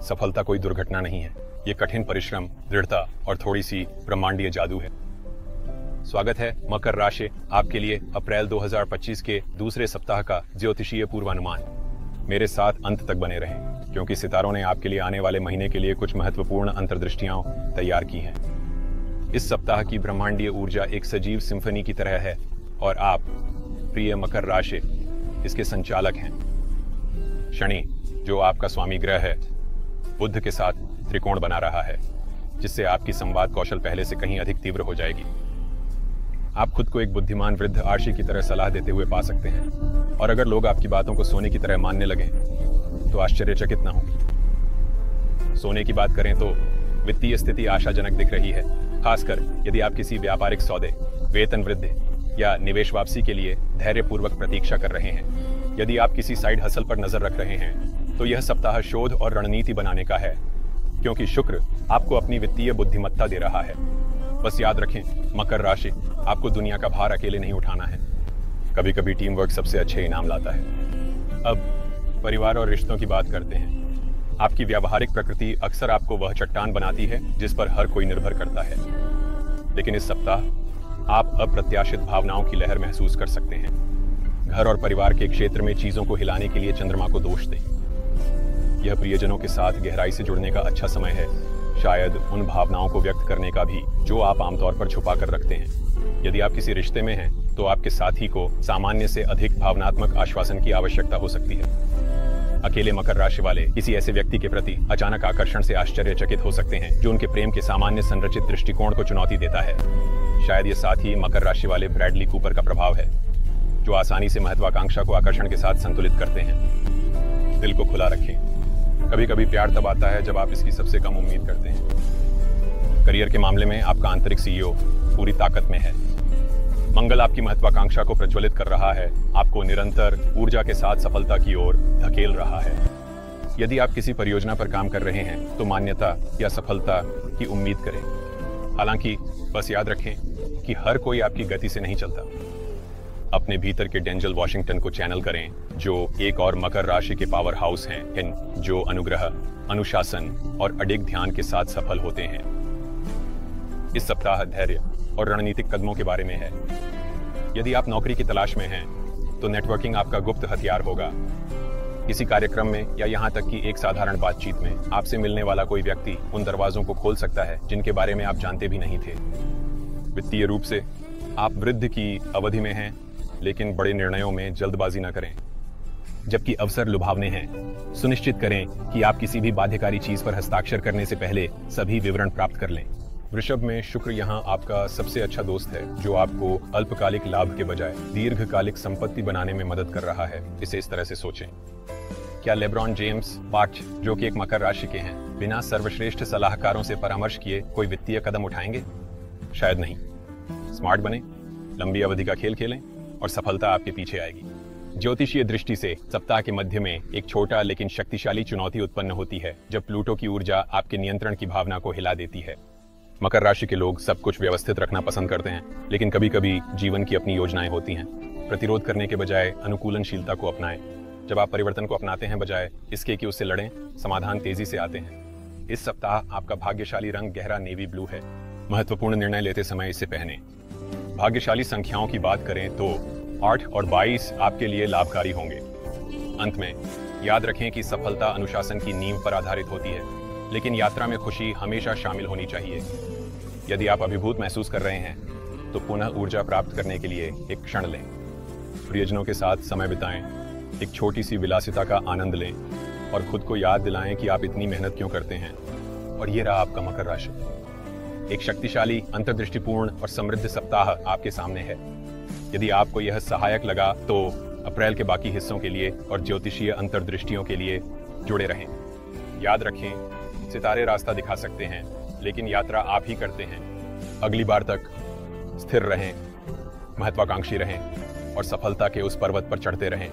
सफलता कोई दुर्घटना नहीं है, ये कठिन परिश्रम, दृढ़ता और थोड़ी सी ब्रह्मांडीय जादू है। स्वागत है मकर राशि आपके लिए अप्रैल 2025 के दूसरे सप्ताह का ज्योतिषीय पूर्वानुमान। मेरे साथ अंत तक बने रहें, क्योंकि सितारों ने आपके लिए आने वाले महीने के लिए कुछ महत्वपूर्ण अंतर्दृष्टियां तैयार की हैं। इस सप्ताह की ब्रह्मांडीय ऊर्जा एक सजीव सिम्फनी की तरह है और आप, प्रिय मकर राशि, इसके संचालक हैं। शनि, जो आपका स्वामी ग्रह है, बुध के साथ त्रिकोण बना रहा है, जिससे आपकी संवाद कौशल पहले से कहीं अधिक तीव्र हो जाएगी। आप खुद को एक बुद्धिमान वृद्ध आर्षी की तरह सलाह देते हुए पा सकते हैं, और अगर लोग आपकी बातों को सोने की तरह मानने लगें तो आश्चर्यचकित न हो। सोने की बात करें तो वित्तीय स्थिति आशाजनक दिख रही है, खासकर यदि आप किसी व्यापारिक सौदे, वेतन वृद्धि या निवेश वापसी के लिए धैर्यपूर्वक प्रतीक्षा कर रहे हैं। यदि आप किसी साइड हसल पर नजर रख रहे हैं तो यह सप्ताह शोध और रणनीति बनाने का है, क्योंकि शुक्र आपको अपनी वित्तीय बुद्धिमत्ता दे रहा है। बस याद रखें मकर राशि, आपको दुनिया का भार अकेले नहीं उठाना है। कभी कभी टीम वर्क सबसे अच्छे इनाम लाता है। अब परिवार और रिश्तों की बात करते हैं। आपकी व्यावहारिक प्रकृति अक्सर आपको वह चट्टान बनाती है जिस पर हर कोई निर्भर करता है, लेकिन इस सप्ताह आप अप्रत्याशित भावनाओं की लहर महसूस कर सकते हैं। घर और परिवार के क्षेत्र में चीजों को हिलाने के लिए चंद्रमा को दोष दें। यह प्रियजनों के साथ गहराई से जुड़ने का अच्छा समय है, शायद उन भावनाओं को व्यक्त करने का भी जो आप आमतौर पर छुपा कर रखते हैं। यदि आप किसी रिश्ते में हैं तो आपके साथी को सामान्य से अधिक भावनात्मक आश्वासन की आवश्यकता हो सकती है। अकेले मकर राशि वाले किसी ऐसे व्यक्ति के प्रति अचानक आकर्षण से आश्चर्यचकित हो सकते हैं जो उनके प्रेम के सामान्य संरचित दृष्टिकोण को चुनौती देता है। शायद ये साथी मकर राशि वाले ब्रैडली कूपर का प्रभाव है, जो आसानी से महत्वाकांक्षा को आकर्षण के साथ संतुलित करते हैं। दिल को खुला रखें। कभी कभी प्यार तब आता है जब आप इसकी सबसे कम उम्मीद करते हैं। करियर के मामले में आपका आंतरिक सीईओ पूरी ताकत में है। मंगल आपकी महत्वाकांक्षा को प्रज्वलित कर रहा है, आपको निरंतर ऊर्जा के साथ सफलता की ओर धकेल रहा है। यदि आप किसी परियोजना पर काम कर रहे हैं तो मान्यता या सफलता की उम्मीद करें। हालांकि बस याद रखें कि हर कोई आपकी गति से नहीं चलता। अपने भीतर के डेंजल वॉशिंगटन को चैनल करें, जो एक और मकर राशि के पावर हाउस हैं, जो अनुग्रह, अनुशासन और अडिग ध्यान के साथ सफल होते हैं। इस सप्ताह धैर्य और रणनीतिक कदमों के बारे में है। यदि आप नौकरी की तलाश में हैं तो नेटवर्किंग आपका गुप्त हथियार होगा। किसी कार्यक्रम में या यहाँ तक कि एक साधारण बातचीत में आपसे मिलने वाला कोई व्यक्ति उन दरवाजों को खोल सकता है जिनके बारे में आप जानते भी नहीं थे। वित्तीय रूप से आप वृद्धि की अवधि में हैं, लेकिन बड़े निर्णयों में जल्दबाजी न करें। जबकि अवसर लुभावने हैं, सुनिश्चित करें कि आप किसी भी बाध्यकारी चीज पर हस्ताक्षर करने से पहले सभी विवरण प्राप्त कर लें। वृषभ में शुक्र यहाँ आपका सबसे अच्छा दोस्त है, जो आपको अल्पकालिक लाभ के बजाय दीर्घकालिक संपत्ति बनाने में मदद कर रहा है। इसे इस तरह से सोचें। क्या लेब्रॉन जेम्स पार्च, जो कि एक मकर राशि के हैं, बिना सर्वश्रेष्ठ सलाहकारों से परामर्श किए कोई वित्तीय कदम उठाएंगे? शायद नहीं। स्मार्ट बने, लंबी अवधि का खेल खेलें और सफलता आपके पीछे आएगी। ज्योतिषीय दृष्टि से सप्ताह के मध्य में एक छोटा लेकिन शक्तिशाली चुनौती उत्पन्न होती है, जब प्लूटो की ऊर्जा आपके नियंत्रण की भावना को हिला देती है। मकर राशि के लोग सब कुछ व्यवस्थित रखना पसंद करते हैं, लेकिन कभी कभी जीवन की अपनी योजनाएं होती हैं। प्रतिरोध करने के बजाय अनुकूलनशीलता को अपनाएं। जब आप परिवर्तन को अपनाते हैं बजाय इसके कि उससे लड़ें, समाधान तेजी से आते हैं। इस सप्ताह आपका भाग्यशाली रंग गहरा नेवी ब्लू है। महत्वपूर्ण निर्णय लेते समय इसे पहने। भाग्यशाली संख्याओं की बात करें तो 8 और 22 आपके लिए लाभकारी होंगे। अंत में याद रखें कि सफलता अनुशासन की नींव पर आधारित होती है, लेकिन यात्रा में खुशी हमेशा शामिल होनी चाहिए। यदि आप अभिभूत महसूस कर रहे हैं तो पुनः ऊर्जा प्राप्त करने के लिए एक क्षण लें। प्रियजनों के साथ समय बिताएं, एक छोटी सी विलासिता का आनंद लें और खुद को याद दिलाएं कि आप इतनी मेहनत क्यों करते हैं। और ये रहा आपका मकर राशि। एक शक्तिशाली, अंतर्दृष्टिपूर्ण और समृद्ध सप्ताह आपके सामने है। यदि आपको यह सहायक लगा तो अप्रैल के बाकी हिस्सों के लिए और ज्योतिषीय अंतर्दृष्टियों के लिए जुड़े रहें। याद रखें, सितारे रास्ता दिखा सकते हैं, लेकिन यात्रा आप ही करते हैं। अगली बार तक स्थिर रहें, महत्वाकांक्षी रहें और सफलता के उस पर्वत पर चढ़ते रहें